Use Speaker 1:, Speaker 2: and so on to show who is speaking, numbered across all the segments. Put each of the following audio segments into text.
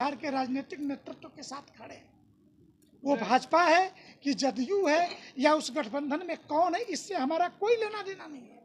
Speaker 1: बिहार के राजनीतिक नेतृत्व के साथ खड़े हैं। वो भाजपा है कि जदयू है या उस गठबंधन में कौन है, इससे हमारा कोई लेना देना नहीं है।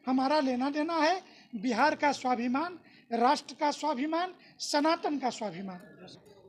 Speaker 1: हमारा लेना देना है बिहार का स्वाभिमान, राष्ट्र का स्वाभिमान, सनातन का स्वाभिमान।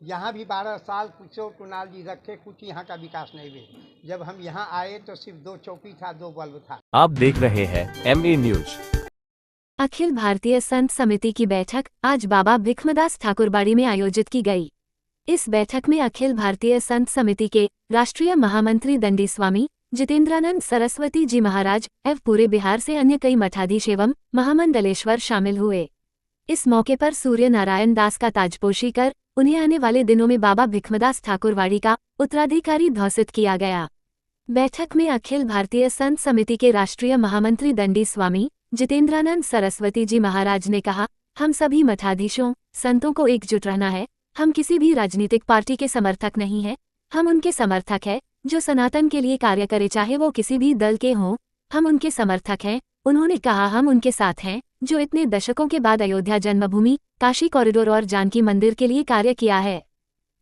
Speaker 2: यहाँ भी 12 साल किशोर कुणाल जी रखे, कुछ यहाँ का विकास नहीं हुए। जब हम यहाँ आए तो सिर्फ 2 चौकी था, 2 बल्ब था।
Speaker 3: आप देख रहे हैं MA न्यूज।
Speaker 4: अखिल भारतीय संत समिति की बैठक आज बाबा भिखमदास ठाकुरबाड़ी में आयोजित की गई। इस बैठक में अखिल भारतीय संत समिति के राष्ट्रीय महामंत्री दंडी स्वामी जितेंद्रानंद सरस्वती जी महाराज एवं पूरे बिहार से अन्य कई मठाधीश एवं महामंडलेश्वर शामिल हुए। इस मौके पर सूर्य नारायण दास का ताजपोशी कर उन्हें आने वाले दिनों में बाबा भिखमदास ठाकुरवाड़ी का उत्तराधिकारी घोषित किया गया। बैठक में अखिल भारतीय संत समिति के राष्ट्रीय महामंत्री दंडी स्वामी जितेंद्रानंद सरस्वती जी महाराज ने कहा, हम सभी मठाधीशों संतों को एकजुट रहना है। हम किसी भी राजनीतिक पार्टी के समर्थक नहीं हैं, हम उनके समर्थक हैं जो सनातन के लिए कार्य करे, चाहे वो किसी भी दल के हों, हम उनके समर्थक हैं। उन्होंने कहा, हम उनके साथ हैं जो इतने दशकों के बाद अयोध्या जन्मभूमि, काशी कॉरिडोर और जानकी मंदिर के लिए कार्य किया है।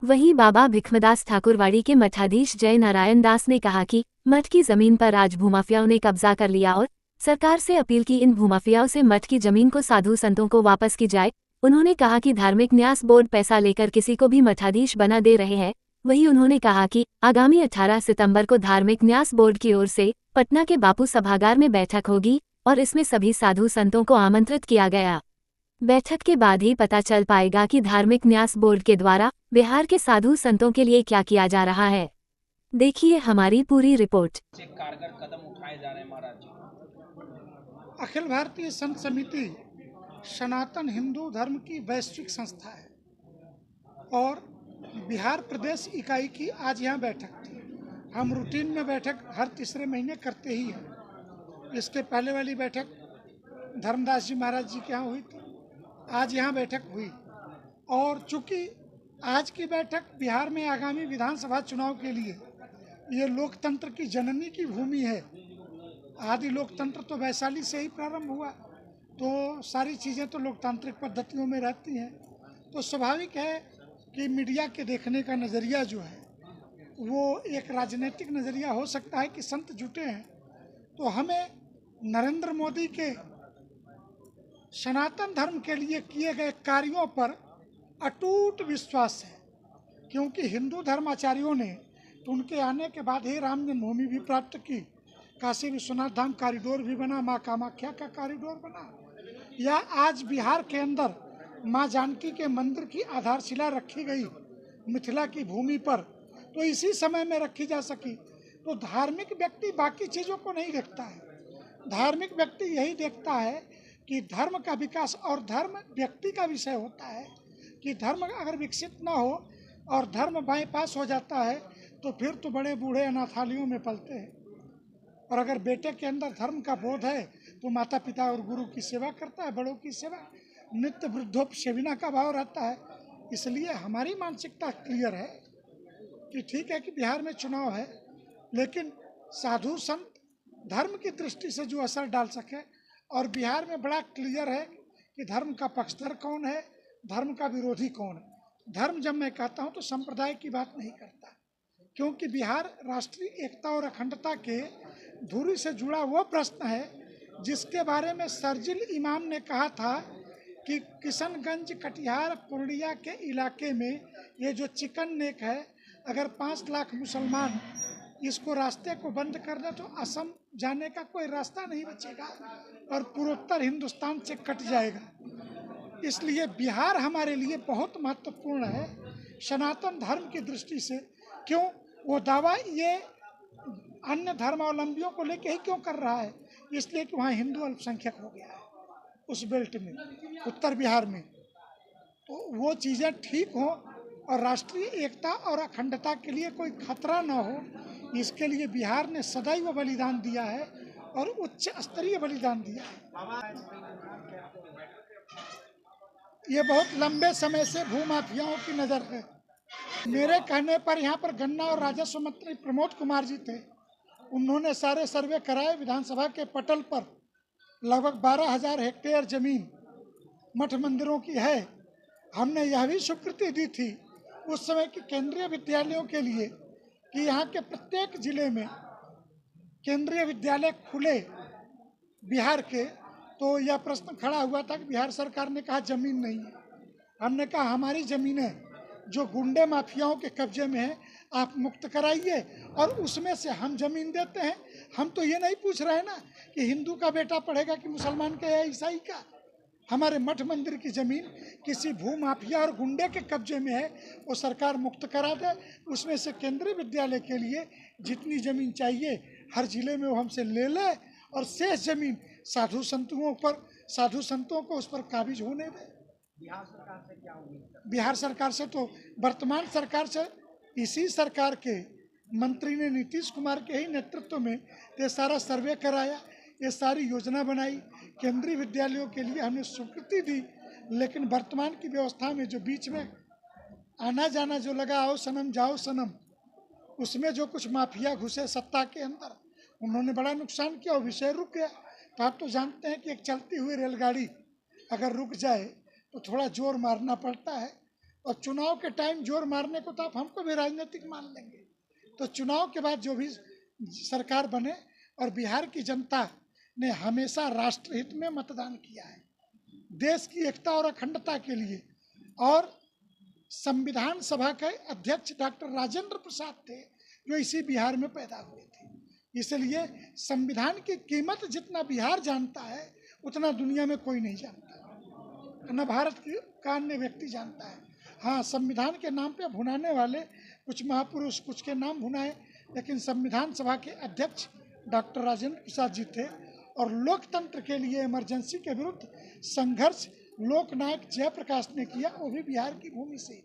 Speaker 4: वहीं बाबा भिखमदास ठाकुरवाड़ी के मठाधीश जय नारायण दास ने कहा कि मठ की जमीन पर आज भूमाफियाओं ने कब्जा कर लिया और सरकार से अपील की इन भूमाफियाओं से मठ की जमीन को साधु संतों को वापस की जाए। उन्होंने कहा कि धार्मिक न्यास बोर्ड पैसा लेकर किसी को भी मठाधीश बना दे रहे हैं। वहीं उन्होंने कहा कि आगामी 18 सितंबर को धार्मिक न्यास बोर्ड की ओर से पटना के बापू सभागार में बैठक होगी और इसमें सभी साधु संतों को आमंत्रित किया गया। बैठक के बाद ही पता चल पाएगा कि धार्मिक न्यास बोर्ड के द्वारा बिहार के साधु संतों के लिए क्या किया जा रहा है। देखिए हमारी पूरी रिपोर्ट।
Speaker 5: कारगर कदम उठाए जा रहे हैं महाराज जी।
Speaker 1: अखिल भारतीय संत समिति सनातन हिंदू धर्म की वैश्विक संस्था है और बिहार प्रदेश इकाई की आज यहाँ बैठक थी। हम रूटीन में बैठक हर तीसरे महीने करते ही हैं। इसके पहले वाली बैठक धर्मदास जी महाराज जी के यहाँ हुई थी, आज यहाँ बैठक हुई। और चूँकि आज की बैठक बिहार में आगामी विधानसभा चुनाव के लिए ये लोकतंत्र की जननी की भूमि है। आदि लोकतंत्र तो वैशाली से ही प्रारंभ हुआ, तो सारी चीज़ें तो लोकतांत्रिक पद्धतियों में रहती हैं। तो स्वाभाविक है कि मीडिया के देखने का नज़रिया जो है वो एक राजनीतिक नज़रिया हो सकता है कि संत जुटे हैं। तो हमें नरेंद्र मोदी के सनातन धर्म के लिए किए गए कार्यों पर अटूट विश्वास है, क्योंकि हिंदू धर्माचार्यों ने तो उनके आने के बाद ही राम जन्मभूमि भी प्राप्त की, काशी विश्वनाथ धाम कॉरिडोर भी बना, माँ कामाख्या का कॉरिडोर बना, या आज बिहार के अंदर माँ जानकी के मंदिर की आधारशिला रखी गई मिथिला की भूमि पर, तो इसी समय में रखी जा सकी। तो धार्मिक व्यक्ति बाकी चीज़ों को नहीं देखता है, धार्मिक व्यक्ति यही देखता है कि धर्म का विकास, और धर्म व्यक्ति का विषय होता है कि धर्म अगर विकसित ना हो और धर्म बाईपास हो जाता है तो फिर तो बड़े बूढ़े अनाथालयों में पलते हैं। और अगर बेटे के अंदर धर्म का बोध है तो माता पिता और गुरु की सेवा करता है, बड़ों की सेवा, नित्य वृद्धोपसेविना का भाव रहता है। इसलिए हमारी मानसिकता क्लियर है कि ठीक है कि बिहार में चुनाव है, लेकिन साधु संत धर्म की दृष्टि से जो असर डाल सके, और बिहार में बड़ा क्लियर है कि धर्म का पक्षधर कौन है, धर्म का विरोधी कौन है। धर्म जब मैं कहता हूँ तो संप्रदाय की बात नहीं करता, क्योंकि बिहार राष्ट्रीय एकता और अखंडता के धुरी से जुड़ा वो प्रश्न है जिसके बारे में सरजिल इमाम ने कहा था कि किशनगंज, कटिहार, पूर्णिया के इलाके में ये जो चिकन नेक है, अगर 5 लाख मुसलमान इसको रास्ते को बंद कर दे तो असम जाने का कोई रास्ता नहीं बचेगा और पूर्वोत्तर हिंदुस्तान से कट जाएगा। इसलिए बिहार हमारे लिए बहुत महत्वपूर्ण है सनातन धर्म की दृष्टि से। क्यों वो दावा ये अन्य धर्मावलंबियों को लेके ही क्यों कर रहा है? इसलिए कि वहाँ हिंदू अल्पसंख्यक हो गया है उस बेल्ट में, उत्तर बिहार में। तो वो चीज़ें ठीक हों और राष्ट्रीय एकता और अखंडता के लिए कोई खतरा ना हो, इसके लिए बिहार ने सदैव बलिदान दिया है और उच्च स्तरीय बलिदान दिया है। ये बहुत लंबे समय से भूमाफियाओं की नज़र है। मेरे कहने पर यहाँ पर गन्ना और राजस्व मंत्री प्रमोद कुमार जी थे, उन्होंने सारे सर्वे कराए। विधानसभा के पटल पर लगभग 12,000 हेक्टेयर जमीन मठ मंदिरों की है। हमने यह भी स्वीकृति दी थी उस समय की केंद्रीय विद्यालयों के लिए कि यहाँ के प्रत्येक जिले में केंद्रीय विद्यालय खुले बिहार के। तो यह प्रश्न खड़ा हुआ था कि बिहार सरकार ने कहा जमीन नहीं है। हमने कहा हमारी ज़मीनें जो गुंडे माफियाओं के कब्जे में है आप मुक्त कराइए और उसमें से हम जमीन देते हैं। हम तो ये नहीं पूछ रहे हैं ना कि हिंदू का बेटा पढ़ेगा कि मुसलमान का या ईसाई का। हमारे मठ मंदिर की ज़मीन किसी भूमाफिया और गुंडे के कब्जे में है, वो सरकार मुक्त करा दे। उसमें से केंद्रीय विद्यालय के लिए जितनी ज़मीन चाहिए हर जिले में वो हमसे ले ले और शेष ज़मीन साधु संतों को उस पर काबिज होने दे।
Speaker 2: बिहार सरकार से क्या उम्मीद?
Speaker 1: बिहार सरकार से तो वर्तमान सरकार से इसी सरकार के मंत्री ने नीतीश कुमार के ही नेतृत्व में ये सारा सर्वे कराया, ये सारी योजना बनाई, केंद्रीय विद्यालयों के लिए हमने स्वीकृति दी। लेकिन वर्तमान की व्यवस्था में जो बीच में आना जाना जो लगा आओ सनम जाओ सनम, उसमें जो कुछ माफिया घुसे सत्ता के अंदर, उन्होंने बड़ा नुकसान किया और विषय रुक गया। तो आप तो जानते हैं कि एक चलती हुई रेलगाड़ी अगर रुक जाए तो थोड़ा जोर मारना पड़ता है, और चुनाव के टाइम जोर मारने को तो आप हमको भी राजनीतिक मान लेंगे। तो चुनाव के बाद जो भी सरकार बने, और बिहार की जनता ने हमेशा राष्ट्रहित में मतदान किया है, देश की एकता और अखंडता के लिए। और संविधान सभा के अध्यक्ष डॉक्टर राजेंद्र प्रसाद थे जो इसी बिहार में पैदा हुए थे। इसलिए संविधान की कीमत जितना बिहार जानता है उतना दुनिया में कोई नहीं जानता, न भारत का अन्य व्यक्ति जानता है। हाँ, संविधान के नाम पे भुनाने वाले कुछ महापुरुष कुछ के नाम भुनाए, लेकिन संविधान सभा के अध्यक्ष डॉक्टर राजेंद्र प्रसाद जी थे। और लोकतंत्र के लिए इमरजेंसी के विरुद्ध संघर्ष लोकनायक जयप्रकाश ने किया, वो भी बिहार की भूमि से।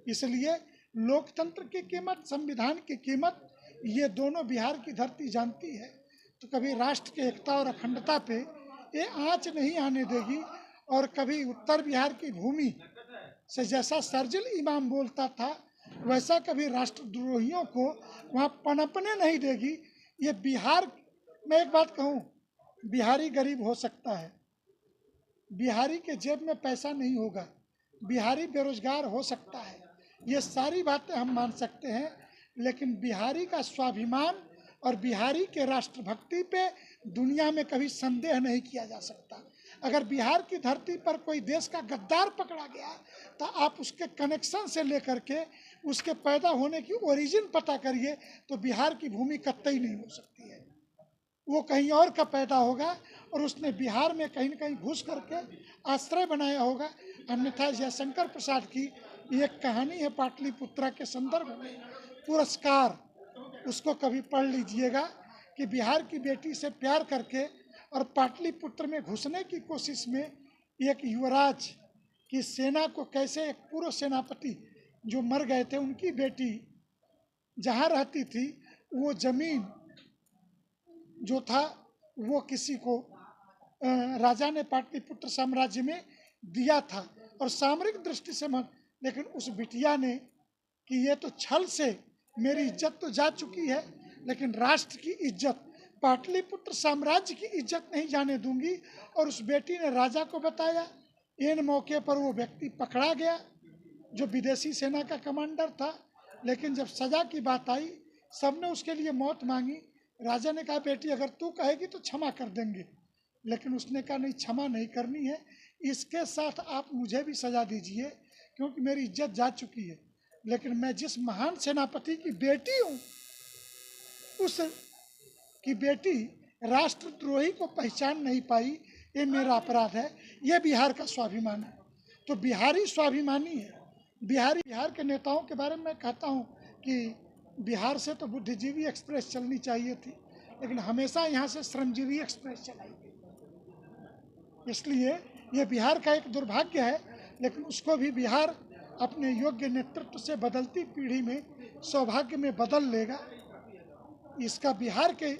Speaker 1: इसलिए लोकतंत्र की कीमत, संविधान की कीमत, ये दोनों बिहार की धरती जानती है। तो कभी राष्ट्र की एकता और अखंडता पे ये आँच नहीं आने देगी। और कभी उत्तर बिहार की भूमि से जैसा सर्जिल इमाम बोलता था वैसा कभी राष्ट्रद्रोहियों को वहाँ पनपने नहीं देगी। ये बिहार, मैं एक बात कहूँ, बिहारी गरीब हो सकता है, बिहारी के जेब में पैसा नहीं होगा, बिहारी बेरोजगार हो सकता है, ये सारी बातें हम मान सकते हैं, लेकिन बिहारी का स्वाभिमान और बिहारी के राष्ट्रभक्ति पे दुनिया में कभी संदेह नहीं किया जा सकता। अगर बिहार की धरती पर कोई देश का गद्दार पकड़ा गया तो आप उसके कनेक्शन से लेकर के उसके पैदा होने की ओरिजिन पता करिए, तो बिहार की भूमि कतई नहीं हो सकती है। वो कहीं और का पैदा होगा और उसने बिहार में कहीं न कहीं घुस करके आश्रय बनाया होगा। अन्यथा जयशंकर प्रसाद की एक कहानी है पाटलिपुत्रा के संदर्भ में, पुरस्कार, उसको कभी पढ़ लीजिएगा कि बिहार की बेटी से प्यार करके और पाटलिपुत्र में घुसने की कोशिश में एक युवराज की सेना को कैसे एक पूर्व सेनापति जो मर गए थे उनकी बेटी जहाँ रहती थी वो जमीन जो था वो किसी को राजा ने पाटलिपुत्र साम्राज्य में दिया था और सामरिक दृष्टि से लेकिन उस बिटिया ने कि ये तो छल से मेरी इज्जत तो जा चुकी है, लेकिन राष्ट्र की इज्जत, पाटलिपुत्र साम्राज्य की इज्जत नहीं जाने दूंगी। और उस बेटी ने राजा को बताया। इन मौके पर वो व्यक्ति पकड़ा गया जो विदेशी सेना का कमांडर था, लेकिन जब सजा की बात आई सबने उसके लिए मौत मांगी। राजा ने कहा बेटी अगर तू कहेगी तो क्षमा कर देंगे, लेकिन उसने कहा नहीं, क्षमा नहीं करनी है, इसके साथ आप मुझे भी सजा दीजिए क्योंकि मेरी इज्जत जा चुकी है। लेकिन मैं जिस महान सेनापति की बेटी हूँ उस की बेटी राष्ट्रद्रोही को पहचान नहीं पाई, ये मेरा अपराध है, ये बिहार का स्वाभिमान है। तो बिहारी स्वाभिमानी है। बिहार के नेताओं के बारे में मैं कहता हूँ कि बिहार से तो बुद्धिजीवी एक्सप्रेस चलनी चाहिए थी, लेकिन हमेशा यहाँ से श्रमजीवी एक्सप्रेस चलाई गई। इसलिए ये बिहार का एक दुर्भाग्य है, लेकिन उसको भी बिहार अपने योग्य नेतृत्व से बदलती पीढ़ी में सौभाग्य में बदल लेगा। इसका बिहार के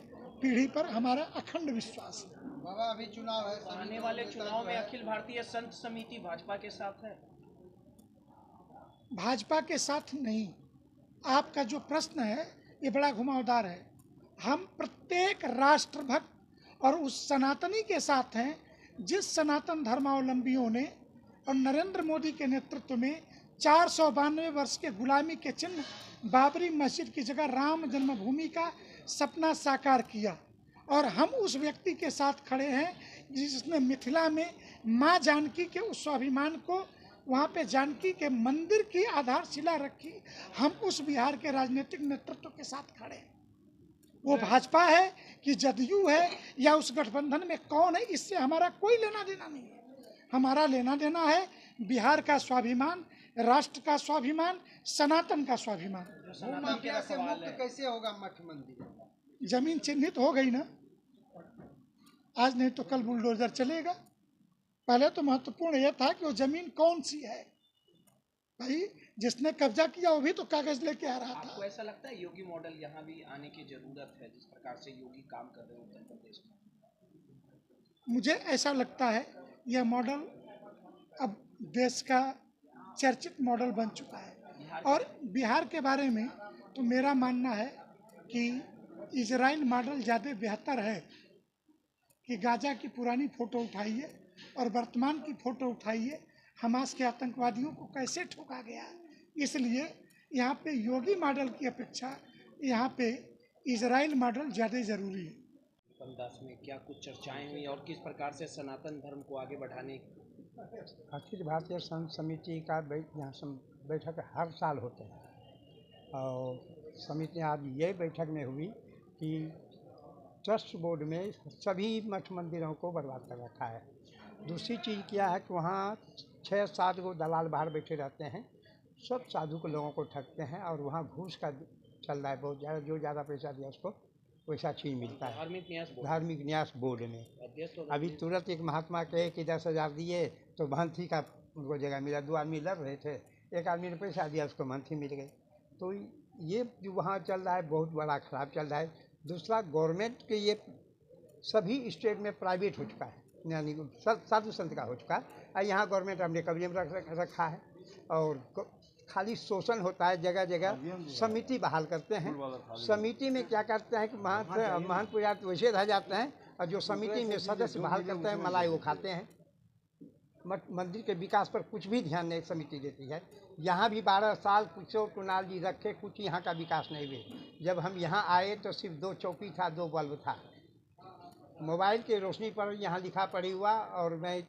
Speaker 1: पीढ़ी पर हमारा अखंड विश्वास है।
Speaker 2: बाबा अभी चुनाव है,
Speaker 5: आने वाले चुनाव में अखिल भारतीय संत समिति भाजपा के साथ है?
Speaker 1: भाजपा के साथ नहीं। आपका जो प्रश्न है ये बड़ा घुमावदार है। हम प्रत्येक राष्ट्रभक्त और उस सनातनी के साथ हैं जिस सनातन धर्मावलंबियों ने और नरेंद्र मोदी के नेतृत्व में 492 वर्ष के गुलामी के चिन्ह बाबरी मस्जिद की जगह राम जन्मभूमि का सपना साकार किया। और हम उस व्यक्ति के साथ खड़े हैं जिसने मिथिला में माँ जानकी के उस स्वाभिमान को, वहाँ पे जानकी के मंदिर की आधारशिला रखी। हम उस बिहार के राजनीतिक नेतृत्व के साथ खड़े हैं। वो भाजपा है कि जदयू है या उस गठबंधन में कौन है, इससे हमारा कोई लेना देना नहीं है। हमारा लेना देना है बिहार का स्वाभिमान, राष्ट्र का स्वाभिमान, सनातन का स्वाभिमान।
Speaker 2: माफिया से मुक्त कैसे होगा मठ मंदिर?
Speaker 1: जमीन चिन्हित हो गई ना, आज नहीं तो कल बुलडोजर चलेगा। पहले तो महत्वपूर्ण यह था कि वो जमीन कौन सी है। भाई जिसने कब्जा किया वो भी तो कागज लेके आ रहा था।
Speaker 5: आपको ऐसा लगता है योगी मॉडल यहाँ भी आने की जरूरत है, जिस प्रकार से योगी काम कर रहे हैं उत्तर प्रदेश में?
Speaker 1: मुझे ऐसा लगता है यह मॉडल अब देश का चर्चित मॉडल बन चुका है। और बिहार के बारे में तो मेरा मानना है कि इजराइल मॉडल ज़्यादा बेहतर है कि गाजा की पुरानी फ़ोटो उठाइए और वर्तमान की फ़ोटो उठाइए, हमास के आतंकवादियों को कैसे ठोका गया। इसलिए यहाँ पे योगी मॉडल की अपेक्षा यहाँ पे इजराइल मॉडल ज़्यादा ज़रूरी है।
Speaker 5: 2010 में क्या कुछ चर्चाएं हुई और किस प्रकार से सनातन धर्म को आगे बढ़ाने?
Speaker 2: अखिल भारतीय संत समिति का यहाँ बैठक हर साल होते हैं और समिति आज ये बैठक में हुई कि ट्रस्ट बोर्ड में सभी मठ मंदिरों को बर्बाद कर रखा है। दूसरी चीज़ क्या है कि वहाँ 6-7 गो दलाल बाहर बैठे रहते हैं, सब साधु को लोगों को ठगते हैं और वहाँ घूस का चल रहा है बहुत ज़्यादा। जो ज़्यादा पैसा दिया उसको वैसा चीज़ मिलता है। धार्मिक न्यास बोर्ड में अभी तुरंत एक महात्मा कहे कि 10,000 दिए तो महंथी का उनको जगह मिला। 2 आदमी लड़ रहे थे, एक आदमी ने पैसा दिया उसको महंथी मिल गई। तो ये जो वहाँ चल रहा है बहुत बड़ा खराब चल रहा है। दूसरा गवर्नमेंट के ये सभी स्टेट में प्राइवेट हो चुका है, यानी साधु संत का हो चुका है। और यहाँ गवर्नमेंट अपने कब्जे में रखा है और खाली शोषण होता है जगह जगह। समिति बहाल करते हैं, समिति में क्या करते हैं कि महंत पुजारी वैसे रह जाते हैं और जो समिति में सदस्य बहाल करते हैं मलाई वो खाते हैं। मंदिर के विकास पर कुछ भी ध्यान नहीं समिति देती है। यहाँ भी 12 साल किशोर कुणाल जी रखे, कुछ यहाँ का विकास नहीं हुए। जब हम यहाँ आए तो सिर्फ 2 चौकी था, 2 बल्ब था। मोबाइल की रोशनी पर यहाँ लिखा पड़ी हुआ और मैं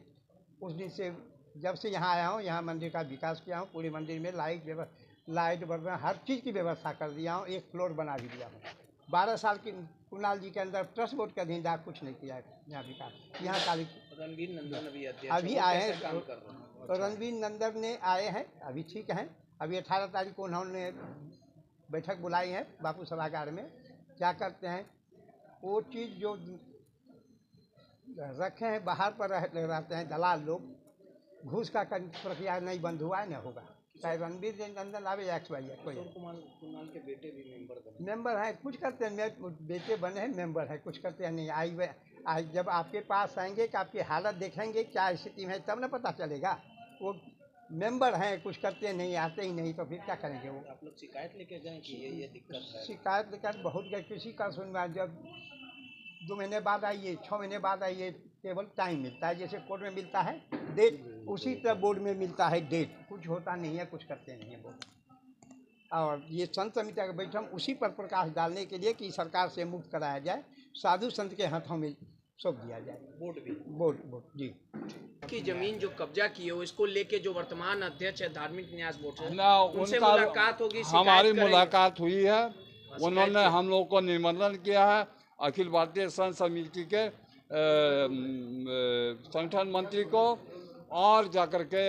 Speaker 2: उस दिन से जब से यहाँ आया हूँ यहाँ मंदिर का विकास किया हूँ। पूरे मंदिर में लाइट बर्तन हर चीज़ की व्यवस्था कर दिया हूँ, 1 फ्लोर बना भी दिया हूँ। 12 साल की कुणाल जी के अंदर ट्रस्ट बोर्ड का दिन कुछ नहीं किया है यहाँ विकास। यहाँ खाली
Speaker 5: रणवीर नंदन
Speaker 2: अभी आए हैं, तो रणवीर नंदन ने आए हैं, अभी ठीक हैं। अभी 18 तारीख को उन्होंने बैठक बुलाई है बापू सभागार में। क्या करते हैं वो चीज़ जो रखे हैं बाहर पर रहते हैं दलाल लोग, घूस का प्रक्रिया नहीं बंद हुआ है, न होगा। चाहे रणवीर नंदन आवे या कोई
Speaker 5: कुणाल के बेटे भी
Speaker 2: मेंबर हैं, कुछ करते हैं। बेटे बने हैं, मेंबर हैं, कुछ करते हैं नहीं। आई जब आपके पास आएंगे कि आपकी हालत देखेंगे क्या स्थिति में, तब ना पता चलेगा। वो मेंबर हैं, कुछ करते नहीं, आते ही नहीं, तो फिर क्या करेंगे वो?
Speaker 5: आप लोग शिकायत लेके जाएं कि ये दिक्कत है?
Speaker 2: शिकायत लेकर बहुत गए, किसी का सुनवा। जब 2 महीने बाद आइए, 6 महीने बाद आइए, केवल टाइम मिलता है। जैसे कोर्ट में मिलता है डेट, उसी तरह बोर्ड में मिलता है डेट। कुछ होता नहीं है, कुछ करते नहीं है बोर्ड। और ये संत समिति का बैठक उसी पर प्रकाश डालने के लिए कि सरकार से मुक्त कराया जाए, साधु संत के हाथों में सौंप दिया जाए। बोर्ड जी
Speaker 5: की जमीन जो कब्जा की है इसको लेके जो वर्तमान अध्यक्ष है धार्मिक न्यास बोर्ड से,
Speaker 6: ना
Speaker 5: उनसे
Speaker 6: उनका
Speaker 5: मुलाकात होगी,
Speaker 6: हमारी मुलाकात हुई है। उन्होंने हम लोग को निमंत्रण किया है। अखिल भारतीय संत समिति के संगठन मंत्री को और जाकर के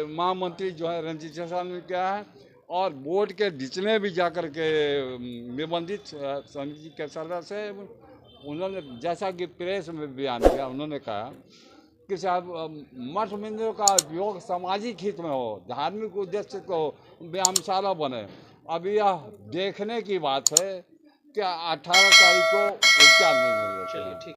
Speaker 6: महामंत्री जो है रंजीत शेषन ने किया है और बोर्ड के जितने भी जाकर के निबंधित समिति के सदस्य उन्होंने, जैसा कि प्रेस में बयान किया, उन्होंने कहा कि साहब मठ मंदिरों का उपयोग सामाजिक हित में हो, धार्मिक उद्देश्य को व्यायामशाला बने। अब यह देखने की बात है कि 18 तारीख को क्या निर्णय लेते हैं।